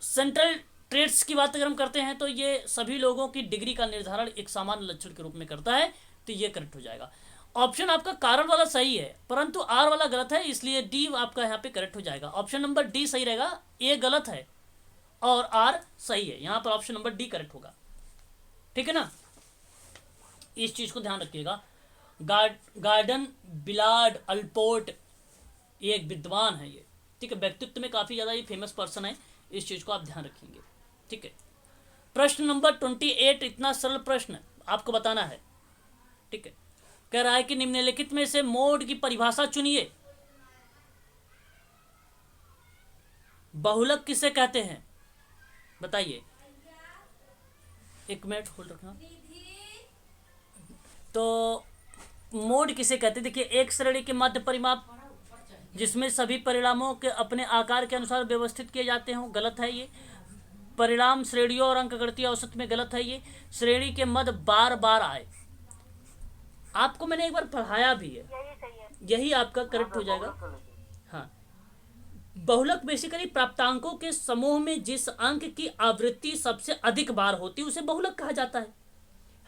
सेंट्रल ट्रेट्स की बात अगर हम करते हैं तो ये सभी लोगों की डिग्री का निर्धारण एक सामान्य लक्षण के रूप में करता है। तो ये करेक्ट हो जाएगा। ऑप्शन आपका कारण वाला सही है, परंतु आर वाला गलत है, इसलिए डी आपका यहाँ पे करेक्ट हो जाएगा। ऑप्शन नंबर डी सही रहेगा, ए गलत है और आर सही है। यहाँ पर ऑप्शन नंबर डी करेक्ट होगा। ठीक है ना, इस चीज को ध्यान रखिएगा। गार्डन बिलार्ड अल्पोर्ट, ये एक विद्वान है ये, ठीक है, व्यक्तित्व में काफ़ी ज़्यादा ये फेमस पर्सन है, इस चीज़ को आप ध्यान रखेंगे, ठीक है। प्रश्न नंबर 28, इतना सरल प्रश्न आपको बताना है, ठीक है। कह रहा है कि निम्नलिखित में से मोड की परिभाषा चुनिए। बहुलक किसे कहते हैं, बताइए, एक मिनट होल्ड रखना। तो मोड किसे कहते हैं, देखिए, एक श्रेणी के मध्य परिमाप जिसमें सभी परिणामों के अपने आकार के अनुसार व्यवस्थित किए जाते हों, गलत है ये। परिणाम श्रेणियों और अंकगणितीय औसत में, गलत है ये। श्रेणी के मध्य बार बार आए, आपको मैंने एक बार पढ़ाया भी है, यही सही है। यही आपका करेक्ट हो जाएगा। हाँ, बहुलक बेसिकली प्राप्तांकों के समूह में जिस अंक की आवृत्ति सबसे अधिक बार होती है उसे बहुलक कहा जाता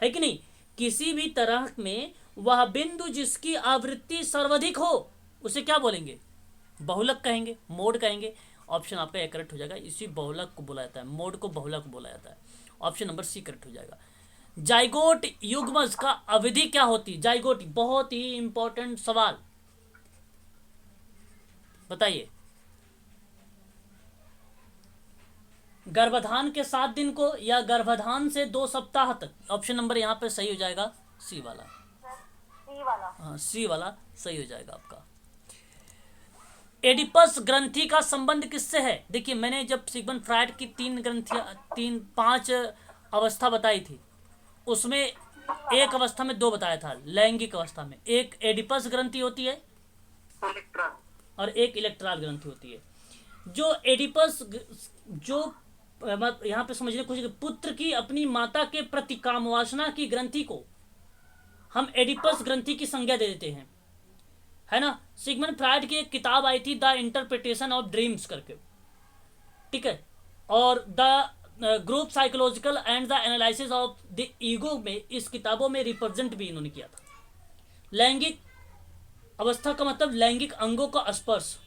है कि नहीं। किसी भी तरह में वह बिंदु जिसकी आवृत्ति सर्वाधिक हो उसे क्या बोलेंगे, बहुलक कहेंगे, मोड कहेंगे। ऑप्शन आपका एक करेक्ट हो जाएगा, इसी बहुलक को बोला जाता है, मोड को बहुलक बोला जाता है। ऑप्शन नंबर सी करेक्ट हो जाएगा। जाइगोट युग्मज का अवधि क्या होती, जाइगोट बहुत ही इंपॉर्टेंट सवाल, बताइए। गर्भाधान के 7 दिन को या गर्भाधान से 2 सप्ताह तक, ऑप्शन नंबर यहाँ पे सही हो जाएगा सी वाला, सी वाला, हाँ सी वाला सही हो जाएगा आपका। एडिपस ग्रंथि का संबंध किससे है, देखिए मैंने जब सिगमंड फ्रायड की 3 ग्रंथियां 5 अवस्था बताई थी, उसमें एक अवस्था में 2 बताया था, लैंगिक अवस्था में एक एडिपस ग्रंथि होती है और एक इलेक्ट्रल ग्रंथि होती है। जो एडिपस, जो यहाँ पे समझने कुछ, पुत्र की अपनी माता के प्रति कामवासना की ग्रंथि को हम एडिपस ग्रंथि की संज्ञा दे देते हैं, है ना। सिगमंड फ्रायड की एक किताब आई थी द इंटरप्रिटेशन ऑफ ड्रीम्स करके, ठीक है, और the group psychological and the analysis of the ego में, इस किताबों में रिप्रेजेंट भी इन्होंने किया था। लैंगिक अवस्था का मतलब लैंगिक अंगों का स्पर्श,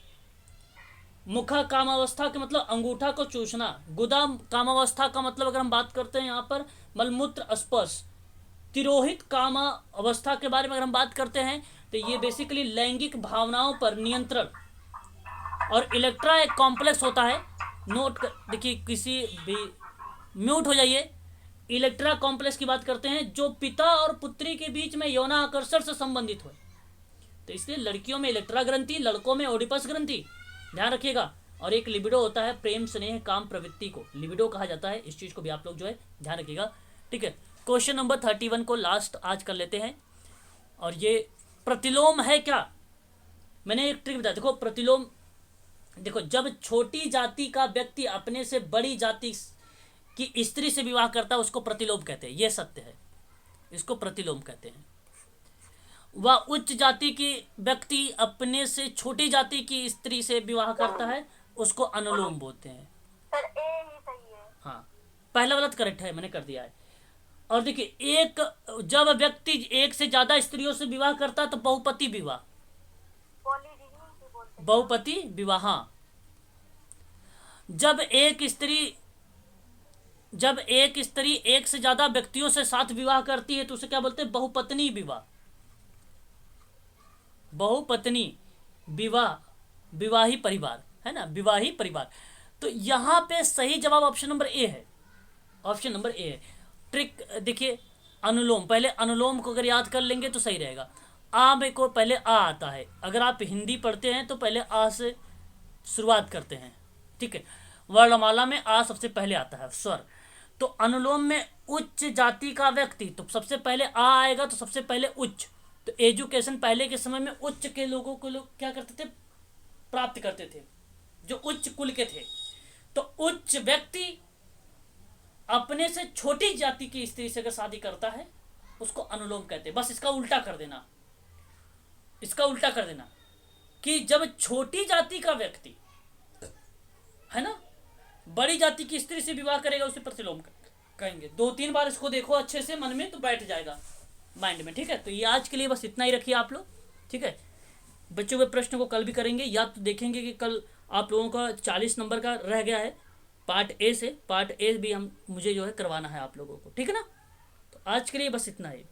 मुखा कामावस्था के मतलब अंगूठा को चूसना, गुदा कामावस्था का मतलब अगर हम बात करते हैं यहाँ पर मलमूत्र स्पर्श, तिरोहित कामा अवस्था के बारे में अगर हम बात करते हैं तो ये बेसिकली लैंगिक भावनाओं पर नियंत्रण। और इलेक्ट्रा एक कॉम्प्लेक्स होता है, नोट कर देखिए, किसी भी म्यूट हो जाइए। इलेक्ट्रा कॉम्प्लेक्स की बात करते हैं जो पिता और पुत्री के बीच में यौना आकर्षण से संबंधित हो, तो इसलिए लड़कियों में इलेक्ट्रा ग्रंथि, लड़कों में ओडिपस ग्रंथि, ध्यान रखिएगा। और एक लिबिडो होता है, प्रेम स्नेह काम प्रवृत्ति को लिबिडो कहा जाता है, इस चीज को भी आप लोग जो है ध्यान रखिएगा, ठीक है। क्वेश्चन नंबर 31 को लास्ट आज कर लेते हैं, और ये प्रतिलोम है क्या, मैंने एक ट्रिक बताया, देखो प्रतिलोम, देखो जब छोटी जाति का व्यक्ति अपने से बड़ी जाति की स्त्री से विवाह करता है उसको प्रतिलोम कहते हैं, यह सत्य है, इसको प्रतिलोम कहते हैं। वह उच्च जाति की व्यक्ति अपने से छोटी जाति की स्त्री से विवाह करता है उसको अनुलोम बोलते हैं। सर ए ही सही है। हाँ, पहला गलत करेक्ट है, मैंने कर दिया है। और देखिए, जब व्यक्ति एक से ज्यादा स्त्रियों से विवाह करता है तो बहुपति विवाह, पॉलीजिनी बोलते हैं। बहुपति विवाह। हाँ, जब एक स्त्री एक से ज्यादा व्यक्तियों से साथ विवाह करती है तो उसे क्या बोलते हैं, बहुपत्नी विवाह, बहुपत्नी विवाह, विवाही परिवार, है ना, विवाही परिवार। तो यहां पे सही जवाब ऑप्शन नंबर ए है, ऑप्शन नंबर ए है। ट्रिक देखिए, अनुलोम, पहले अनुलोम को अगर याद कर लेंगे तो सही रहेगा। आ में को पहले आ आता है, अगर आप हिंदी पढ़ते हैं तो पहले आ से शुरुआत करते हैं, ठीक है। वर्णमाला में आ सबसे पहले आता है स्वर, तो अनुलोम में उच्च जाति का व्यक्ति, तो सबसे पहले आ आएगा, तो सबसे पहले उच्च, तो एजुकेशन पहले के समय में उच्च के लोगों को लोग क्या करते थे, प्राप्त करते थे, जो उच्च कुल के थे। तो उच्च व्यक्ति अपने से छोटी जाति की स्त्री से अगर शादी करता है उसको अनुलोम कहते हैं। बस इसका उल्टा कर देना, इसका उल्टा कर देना कि जब छोटी जाति का व्यक्ति, है ना, बड़ी जाति की स्त्री से विवाह करेगा उसे प्रतिलोम कहेंगे। 2-3 बार इसको देखो अच्छे से मन में, तो बैठ जाएगा माइंड में, ठीक है। तो ये आज के लिए बस इतना ही रखिए आप लोग, ठीक है। बच्चों के प्रश्न को कल भी करेंगे, या तो देखेंगे कि कल आप लोगों का 40 नंबर का रह गया है पार्ट ए से, पार्ट ए भी मुझे जो है करवाना है आप लोगों को, ठीक है ना। तो आज के लिए बस इतना ही।